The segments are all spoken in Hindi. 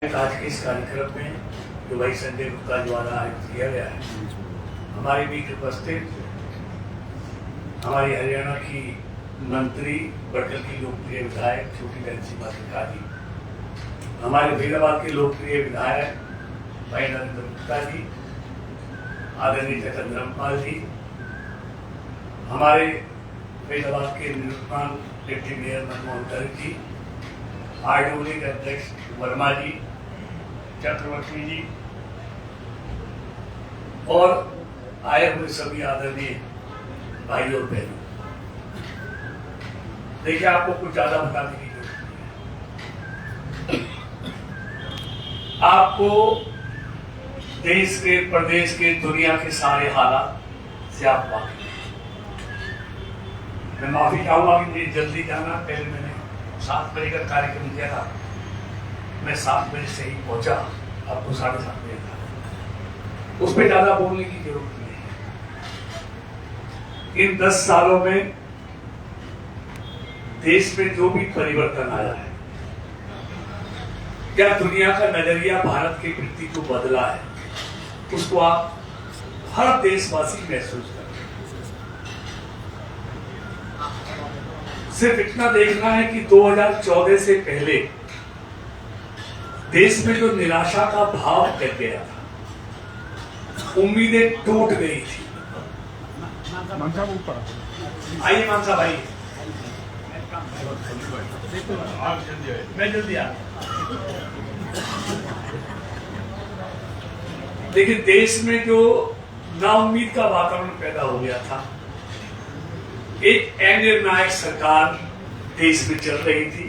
आज के इस कार्यक्रम में जो भाई संजय गुप्ता द्वारा आयोजित किया गया है, हमारे बीच उपस्थित हमारी हरियाणा की मंत्री बड़कल की लोकप्रिय विधायक छोटी बहन सीमा त्रिपाठी, हमारे फरीदाबाद के लोकप्रिय विधायक भाई नरेंद्र गुप्ता जी, आदरणीय जगन रामपाल जी, हमारे फरीदाबाद के निवर्तमान deputy mayor Manmohan Garg ji, RW के अध्यक्ष वर्मा जी, चक्रवर्ती जी और आए हुए सभी आदरणीय भाई और बहनों। देखिए, आपको कुछ ज्यादा बताने की जरूरत नहीं है। आपको देश के, प्रदेश के, दुनिया के सारे हालात से आप वाकिफ हैं। मैं माफी चाहूंगा कि मुझे जल्दी जाना, पहले मैंने 7 बजे का कार्यक्रम किया था, मैं 7 बजे से ही पहुंचा, आपको 7:30 बजे था। उस पर ज्यादा बोलने की जरूरत नहीं है। इन 10 सालों में देश में जो भी परिवर्तन आया है, क्या दुनिया का नजरिया भारत के प्रति जो बदला है, उसको आप हर देशवासी महसूस कर। सिर्फ इतना देखना है कि 2014 से पहले देश में जो निराशा का भाव कर गया था, उम्मीदें टूट गई थी। आइए मानसा भाई, मैं जल्दी आ। देखिए, देश में जो नाउम्मीद का वातावरण पैदा हो गया था, एक अनिर्णायक सरकार देश में चल रही थी,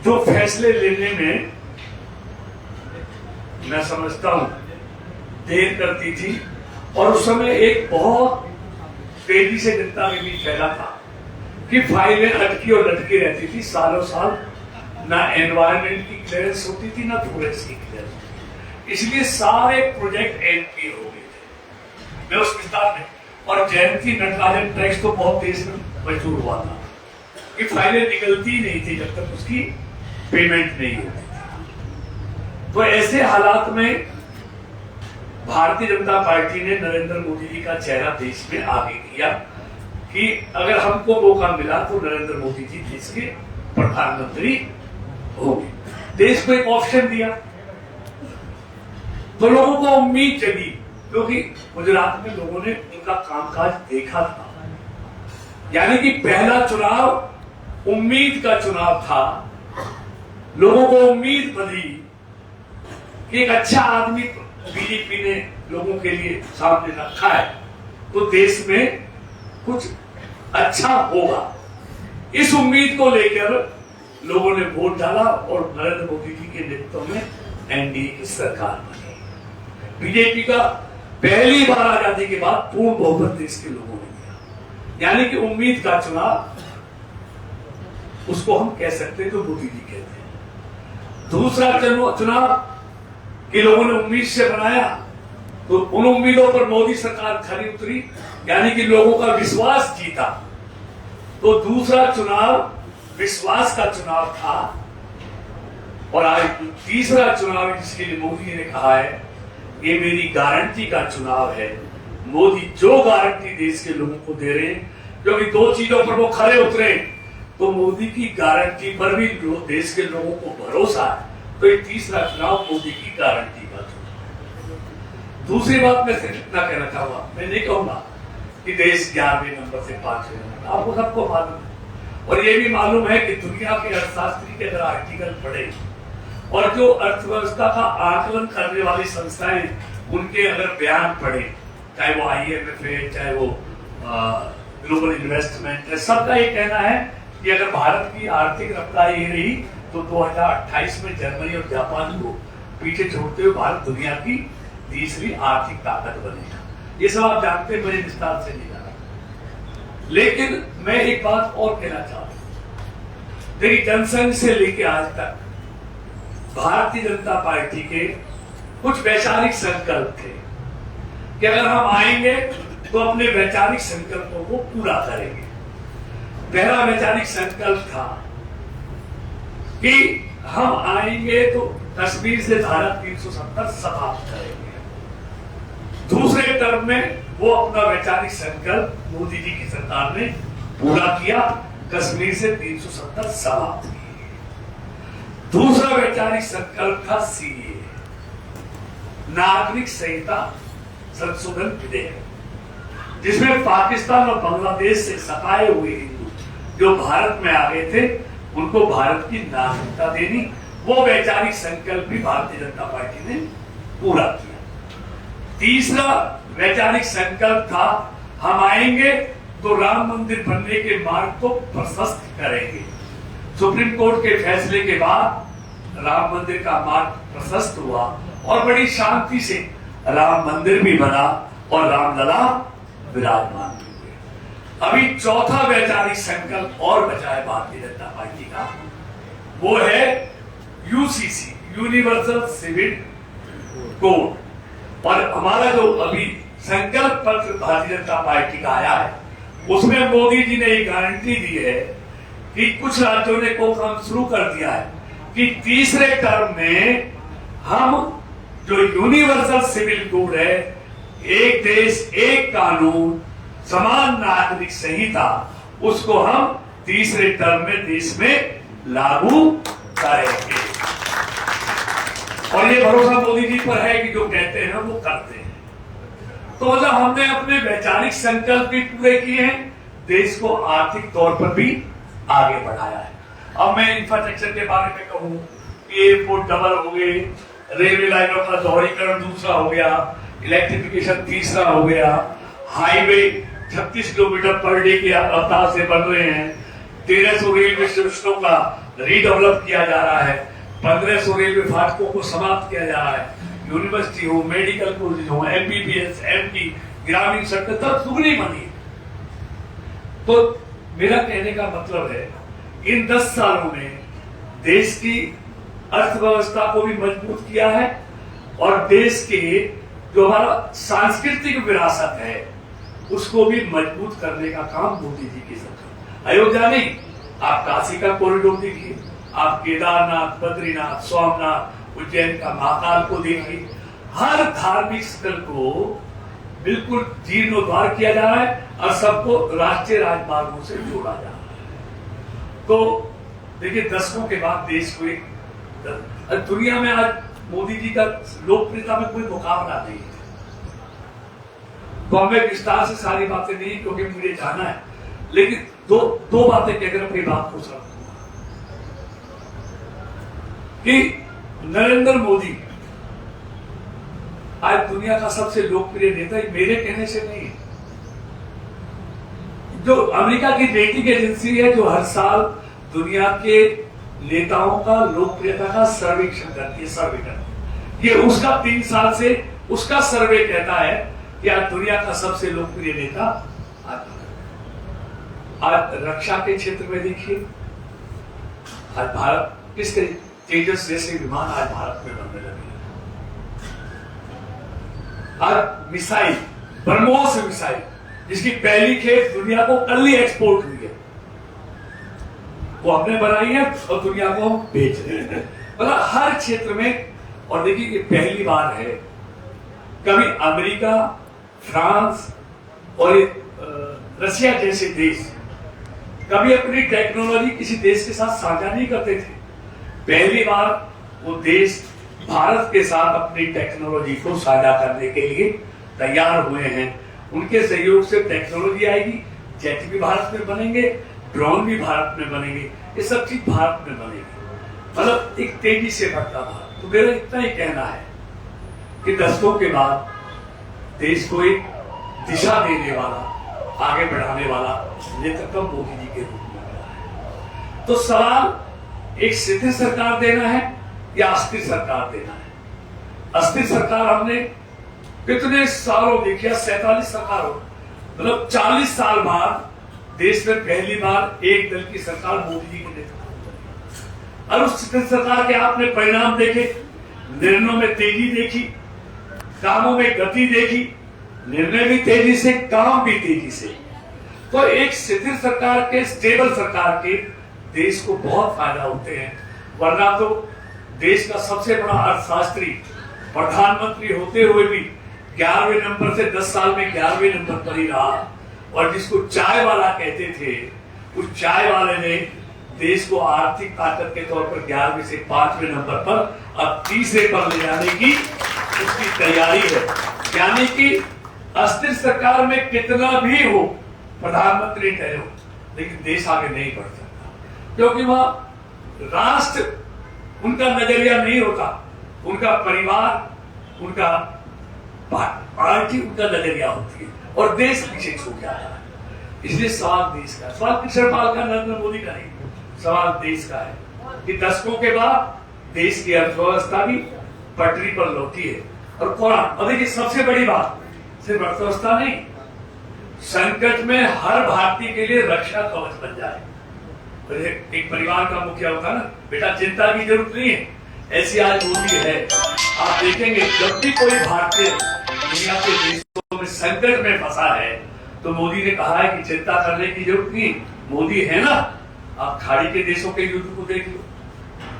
जो फैसले लेने में मैं समझता हूं देर करती थी, और उस समय एक बहुत तेजी से जनता में भी फैला था कि फाइलें अटकी और लटकी रहती थी सालों साल, ना एनवायरमेंट की क्लियरेंस होती थी, ना फॉरेस्ट की क्लियरेंस। इसलिए सारे प्रोजेक्ट एनपी हो गए थे। मैं उस विस्तार में, और जयंती नटराजन टैक्स तो बहुत देश में मशहूर हुआ था कि फाइलें निकलती नहीं थी जब तक उसकी पेमेंट नहीं होती थी। तो ऐसे हालात में भारतीय जनता पार्टी ने नरेंद्र मोदी जी का चेहरा देश में आगे किया कि अगर हमको मौका मिला तो नरेंद्र मोदी जी देश के प्रधानमंत्री होंगे। देश को एक ऑप्शन दिया, तो लोगों को उम्मीद जगी, क्योंकि गुजरात में लोगों ने उनका कामकाज देखा था। यानी कि पहला चुनाव उम्मीद का चुनाव था। लोगों को उम्मीद बंधी कि एक अच्छा आदमी बीजेपी ने लोगों के लिए सामने रखा है, तो देश में कुछ अच्छा होगा। इस उम्मीद को लेकर लोगों ने वोट डाला और नरेंद्र मोदी जी के नेतृत्व में एनडीए की सरकार बनी। बीजेपी का पहली बार आजादी के बाद पूर्ण बहुमत देश के लोगों ने दिया। यानी कि उम्मीद का चुनाव, उसको हम कह सकते हैं, जो मोदी जी कहते हैं। दूसरा चुनाव कि लोगों ने उम्मीद से बनाया, तो उन उम्मीदों पर मोदी सरकार खरी उतरी, यानी कि लोगों का विश्वास जीता। तो दूसरा चुनाव विश्वास का चुनाव था। और आज तीसरा चुनाव, जिसके लिए मोदी जी ने कहा है ये मेरी गारंटी का चुनाव है। मोदी जो गारंटी देश के लोगों को दे रहे हैं, क्योंकि 2 चीजों पर वो खरे उतरे, तो मोदी की गारंटी पर भी देश के लोगों को भरोसा है। तो ये तीसरा चुनाव मोदी की गारंटी का चुनाव। दूसरी बात मैं इतना कहना चाहूंगा, मैं नहीं कहूंगा कि देश 11वें नंबर से 5वें नंबर, आपको सबको मालूम है। और ये भी मालूम है कि दुनिया के अर्थशास्त्री के अगर आर्टिकल पढ़े और जो अर्थव्यवस्था का आकलन करने वाली संस्थाएं, उनके अगर बयान पढ़े, चाहे वो IMF है, चाहे वो ग्लोबल इन्वेस्टमेंट है, सबका ये कहना है कि अगर भारत की आर्थिक रफ्तार ये रही तो 2028 में जर्मनी और जापान को पीछे छोड़ते हुए भारत दुनिया की तीसरी आर्थिक ताकत बनेगा। ये सब आप जानते हैं, मेरे विस्तार से नहीं जाना। लेकिन मैं एक बात और कहना चाहता हूं। देखिए, जनसंघ से लेकर आज तक भारतीय जनता पार्टी के कुछ वैचारिक संकल्प थे कि अगर हम आएंगे तो अपने वैचारिक संकल्पों को पूरा करेंगे। पहला वैचारिक संकल्प था कि हम आएंगे तो कश्मीर से धारा 370 समाप्त करेंगे। दूसरे टर्म में वो अपना वैचारिक संकल्प मोदी जी की सरकार ने पूरा किया, कश्मीर से 370 समाप्त किए। दूसरा वैचारिक संकल्प था सीए, नागरिक संहिता संशोधन विधेयक, जिसमें पाकिस्तान और बांग्लादेश से सताए हुए हिंदू जो भारत में आ गए थे उनको भारत की नागरिकता देनी, वो वैचारिक संकल्प भी भारतीय जनता पार्टी ने पूरा किया। तीसरा वैचारिक संकल्प था हम आएंगे तो राम मंदिर बनने के मार्ग को प्रशस्त करेंगे। सुप्रीम कोर्ट के फैसले के बाद राम मंदिर का मार्ग प्रशस्त हुआ और बड़ी शांति से राम मंदिर भी बना और रामलला विराजमान हुए। अभी चौथा वैचारिक संकल्प और बचा है भारतीय जनता पार्टी का, वो है यूसीसी, यूनिवर्सल सिविल कोड। और हमारा जो अभी संकल्प पत्र भारतीय जनता पार्टी का आया है उसमें मोदी जी ने ये गारंटी दी है कि कुछ राज्यों ने को काम शुरू कर दिया है कि तीसरे टर्म में हम जो यूनिवर्सल सिविल कोड है, एक देश एक कानून समान नागरिक संहिता, उसको हम तीसरे टर्म में देश में लागू करेंगे। और ये भरोसा मोदी जी पर है कि जो कहते हैं वो करते हैं। तो मतलब हमने अपने वैचारिक संकल्प भी पूरे किए हैं, देश को आर्थिक तौर पर भी आगे बढ़ाया है। अब मैं इंफ्रास्ट्रक्चर के बारे में कहूं, एयरपोर्ट डबल हो गए, रेलवे लाइनों का दोहरीकरण दूसरा हो गया, इलेक्ट्रिफिकेशन तीसरा हो गया, हाईवे 36 किलोमीटर पर डे की रफ्तार से बन रहे हैं, 1300 रेलवे स्टेशनों का रीडेवलप किया जा रहा है, 1500 रेलवे फाटकों को समाप्त किया जा रहा है, यूनिवर्सिटी हो, मेडिकल कॉलेज हो, एमबीबीएस, एमडी, ग्रामीण सड़कें तब दुगनी बनी। तो मेरा कहने का मतलब है इन 10 सालों में देश की अर्थव्यवस्था को भी मजबूत किया है और देश के जो हमारा सांस्कृतिक विरासत है उसको भी मजबूत करने का काम मोदी जी की सरकार। अयोध्या नहीं, आप काशी का कॉरिडोर देखिए, आप केदारनाथ, बद्रीनाथ, सोमनाथ, उज्जैन का महाकाल को देखिए, हर धार्मिक स्थल को बिल्कुल जीर्णोद्धार किया जा रहा है और सबको राष्ट्रीय राजमार्गों से जोड़ा जा रहा है। तो देखिए, दशकों के बाद देश को एक दुनिया में आज मोदी जी का लोकप्रियता में कोई मुकाबला नहीं है। तो हमें विस्तार से सारी बातें नहीं क्योंकि मुझे जाना है, लेकिन दो बातें कहकर अपनी बात को समझूंगा कि नरेंद्र मोदी आज दुनिया का सबसे लोकप्रिय नेता मेरे कहने से नहीं है। जो अमेरिका की रेटिंग एजेंसी है जो हर साल दुनिया के नेताओं का लोकप्रियता का सर्वेक्षण करती है, ये उसका 3 साल से उसका सर्वे कहता है कि आज दुनिया का सबसे लोकप्रिय नेता आज रक्षा के क्षेत्र में देखिए, आज भारत किस तेजस जैसे विमान आज भारत में बनने लगे। आज मिसाइल, ब्रह्मोस मिसाइल जिसकी पहली खेप दुनिया को कल ही एक्सपोर्ट हुई है, वो हमने बनाई है और दुनिया को हम बेच रहे हैं। मतलब हर क्षेत्र में। और देखिए ये पहली बार है कभी अमेरिका, फ्रांस और रशिया जैसे देश कभी अपनी टेक्नोलॉजी किसी देश के साथ साझा नहीं करते थे। पहली बार वो देश भारत के साथ अपनी टेक्नोलॉजी को साझा करने के लिए तैयार हुए हैं। उनके सहयोग से टेक्नोलॉजी आएगी, जेट भी भारत में बनेंगे, ड्रोन भी भारत में बनेंगे, ये सब चीज भारत में बनेगी। मतलब एक तेजी से बढ़ता भारत। तो मेरा इतना ही कहना है कि दशकों के बाद देश को एक दिशा देने वाला, आगे बढ़ाने वाला नेतृत्व मोदी जी के रूप में मिला है। तो सवाल एक स्थिर सरकार देना है या अस्थिर सरकार देना है। अस्थिर सरकार हमने कितने सालों देखी, 47 सरकार हो, मतलब 40 साल बाद देश में पहली बार एक दल की सरकार मोदी जी के नेतृत्व में। और उस स्थिर सरकार के आपने परिणाम देखे, निर्णयों में तेजी देखी, कामों में गति देखी, निर्णय भी तेजी से, काम भी तेजी से। तो एक स्थिर सरकार के, स्टेबल सरकार के देश को बहुत फायदा होते हैं। वरना तो देश का सबसे बड़ा अर्थशास्त्री प्रधानमंत्री होते हुए भी 11वें नंबर से 10 साल में 11वें नंबर पर ही रहा। और जिसको चाय वाला कहते थे, उस चाय वाले ने देश को आर्थिक ताकत के तौर पर 11वें से 5वें नंबर पर अब तीसरे पर ले जाने की उसकी तैयारी है। यानी कि अस्थिर सरकार में कितना भी हो, प्रधानमंत्री ठहरे हो, लेकिन देश आगे नहीं बढ़ सकता, क्योंकि वह राष्ट्र उनका नजरिया नहीं होता, उनका परिवार, उनका पार्टी उनका नजरिया होती है और देश पीछे छूट जाता है। इसलिए सवाल देश का, सवाल कृष्ण पाल का, नरेंद्र मोदी का नहीं, सवाल देश का है कि दशकों के बाद देश की अर्थव्यवस्था भी पटरी पर लौटी है। और कौन, देखिए सबसे बड़ी बात सिर्फ अर्थव्यवस्था नहीं, संकट में हर भारतीय के लिए रक्षा कवच बन जाए। एक परिवार का मुखिया होता है ना, बेटा चिंता की जरूरत नहीं है, ऐसी आज मोदी है। आप देखेंगे जब भी कोई भारतीय दुनिया के देशों में संकट में फंसा है तो मोदी ने कहा है कि चिंता करने की जरूरत नहीं, मोदी है ना। आप खाड़ी के देशों के युद्ध को देख लो,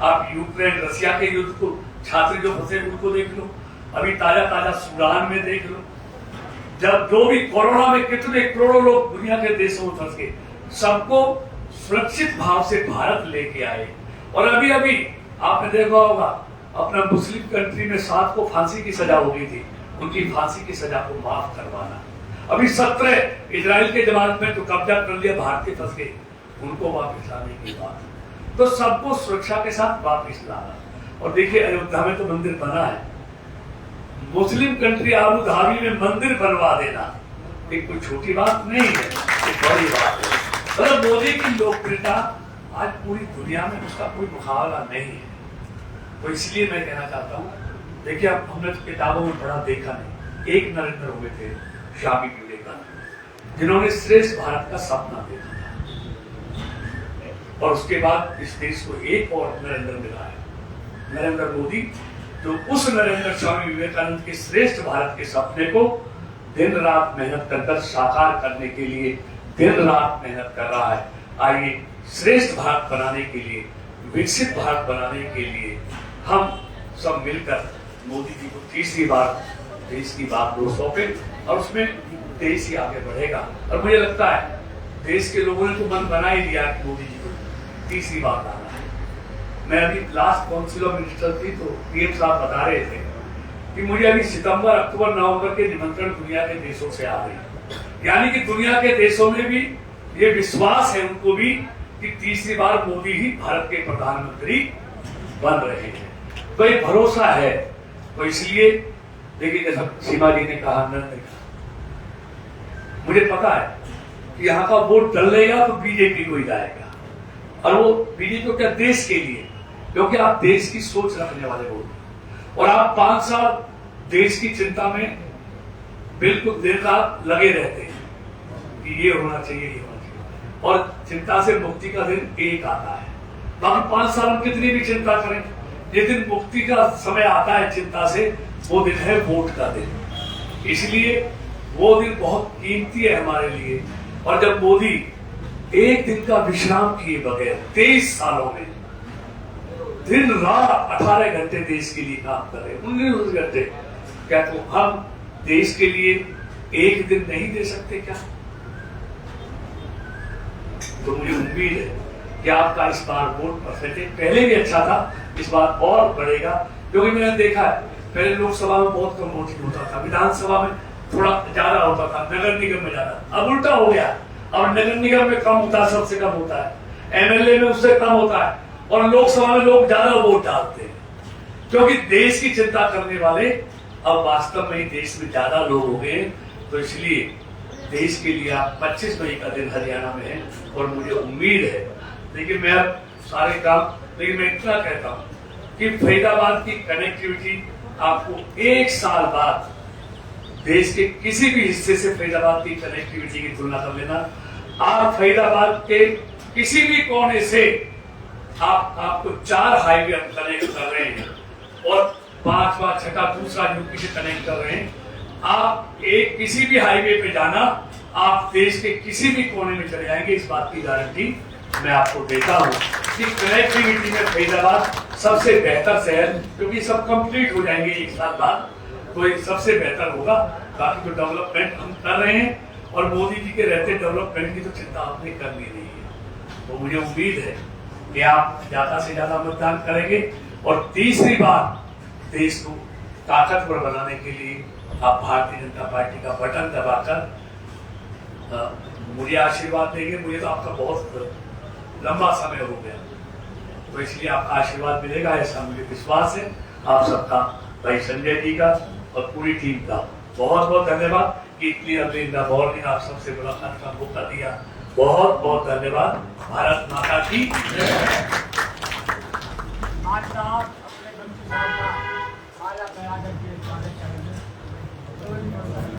आप यूक्रेन रसिया के युद्ध को, छात्र जो फंसे उनको देख लो, अभी ताजा ताजा सूडान में देख लो, जब जो भी कोरोना में कितने करोड़ों लोग दुनिया के देशों में फंस गए, सबको सुरक्षित भाव से भारत लेके आए। और अभी अभी आपने देखा होगा अपना मुस्लिम कंट्री में 7 को फांसी की सजा हो गई थी, उनकी फांसी की सजा को माफ करवाना। अभी 17 इजराइल के जमानत में तो कब्जा कर लिया, भारतीय फंस गए, उनको वापस लाने की बात। तो सबको सुरक्षा के साथ वापस लाना। और देखिए अयोध्या में तो मंदिर बना है, मुस्लिम कंट्री अबू धाबी में मंदिर बनवा देना एक कोई छोटी बात नहीं है, एक बड़ी बात है। मतलब मोदी की लोकप्रियता आज पूरी दुनिया में उसका कोई मुकाबला नहीं है। तो इसलिए मैं कहना चाहता हूँ, देखिए अब हमने तो किताबों में बड़ा देखा नहीं, एक नरेंद्र हुए थे स्वामी विवेकानंद, जिन्होंने श्रेष्ठ भारत का सपना देखा और उसके बाद इस देश को एक और नरेंद्र मिला है, नरेंद्र मोदी, जो उस नरेंद्र स्वामी विवेकानंद के श्रेष्ठ भारत के सपने को दिन रात मेहनत कर साकार करने के लिए दिन रात मेहनत कर रहा है। आइए श्रेष्ठ भारत बनाने के लिए, विकसित भारत बनाने के लिए हम सब मिलकर मोदी जी को तीसरी बार देश की बात को सौंपे और उसमें देश ही आगे बढ़ेगा। और मुझे लगता है देश के लोगों ने तो मन बना ही लिया कि मोदी जी को तीसरी बार लाना है। मैं अभी लास्ट काउंसिल ऑफ मिनिस्टर थी तो पीएम साहब बता रहे थे कि मुझे अभी सितंबर, अक्टूबर, नवंबर के निमंत्रण दुनिया के देशों से आ रहे हैं। यानी कि दुनिया के देशों में भी ये विश्वास है उनको भी कि तीसरी बार मोदी ही भारत के प्रधानमंत्री बन रहे हैं। तो ये भरोसा है। तो इसलिए देखिए जैसा सीमा जी ने कहा, नरेंद्र ने कहा, मुझे पता है कि यहाँ का वोट डलेगा तो बीजेपी को ही जाएगा। और वो बीजेपी को क्या, देश के लिए, क्योंकि आप देश की सोच रखने वाले वोट, और आप 5 साल देश की चिंता में बिल्कुल दिन रात लगे रहते हैं कि ये होना चाहिए, ये होना चाहिए, और चिंता से मुक्ति का दिन एक आता है। बाकी 5 साल हम कितनी भी चिंता करें, जिस दिन मुक्ति का समय आता है चिंता से, वो दिन है वोट का दिन। इसलिए वो दिन बहुत कीमती है हमारे लिए। और जब मोदी एक दिन का विश्राम किए बगैर 23 सालों में दिन रात 18 घंटे देश के लिए काम कर रहे हैं, 19 घंटे, क्या तो हम देश के लिए एक दिन नहीं दे सकते क्या? तो मुझे उम्मीद है कि आपका इस बार वोट परसेंटेज पहले भी अच्छा था, इस बार और बढ़ेगा। क्योंकि मैंने देखा है पहले लोकसभा में बहुत कम वोटिंग होता था, विधानसभा में थोड़ा ज्यादा होता था, नगर निगम में ज्यादा, अब उल्टा हो गया। अब नगर निगम में कम होता है, सबसे कम होता है, एमएलए में उससे कम होता है, और लोकसभा में लोग ज्यादा वोट डालते हैं। क्योंकि देश की चिंता करने वाले अब वास्तव में देश में ज्यादा लोग हो गए। तो इसलिए देश के लिए आप 25 मई का दिन हरियाणा में है और मुझे उम्मीद है, देखिए मैं अब सारे काम, लेकिन मैं इतना कहता हूं कि फरीदाबाद की कनेक्टिविटी आपको 1 साल बाद देश के किसी भी हिस्से से फरीदाबाद की कनेक्टिविटी की तुलना कर लेना। आप फरीदाबाद के किसी भी कोने से आपको 4 हाईवे कनेक्ट कर रहे हैं और 5वां 6वां दूसरा यूपी से कनेक्ट कर रहे हैं। आप एक किसी भी हाईवे पे जाना, आप देश के किसी भी कोने में चले जाएंगे, इस बात की गारंटी मैं आपको देता हूँ कि कनेक्टिविटी में फरीदाबाद सबसे बेहतर शहर, क्योंकि सब कंप्लीट हो जाएंगे एक साल बाद, तो ये सबसे बेहतर होगा। बाकी जो डेवलपमेंट हम कर रहे हैं और मोदी जी के रहते डेवलपमेंट की तो चिंता आपने करनी नहीं है। तो मुझे उम्मीद है कि आप ज्यादा से ज्यादा मतदान करेंगे और तीसरी बार देश को ताकतवर बनाने के लिए आप भारतीय जनता पार्टी का बटन दबाकर मुझे आशीर्वाद देंगे। मुझे तो आपका बहुत लंबा समय हो गया, तो इसलिए आपका आशीर्वाद मिलेगा ऐसा मुझे विश्वास है। आप सबका, भाई संजय जी का और पूरी टीम का बहुत बहुत धन्यवाद कि इतनी अर्ली इन द मॉर्निंग आप सबसे मुलाकात का मौका दिया। बहुत बहुत धन्यवाद। भारत माता की जय।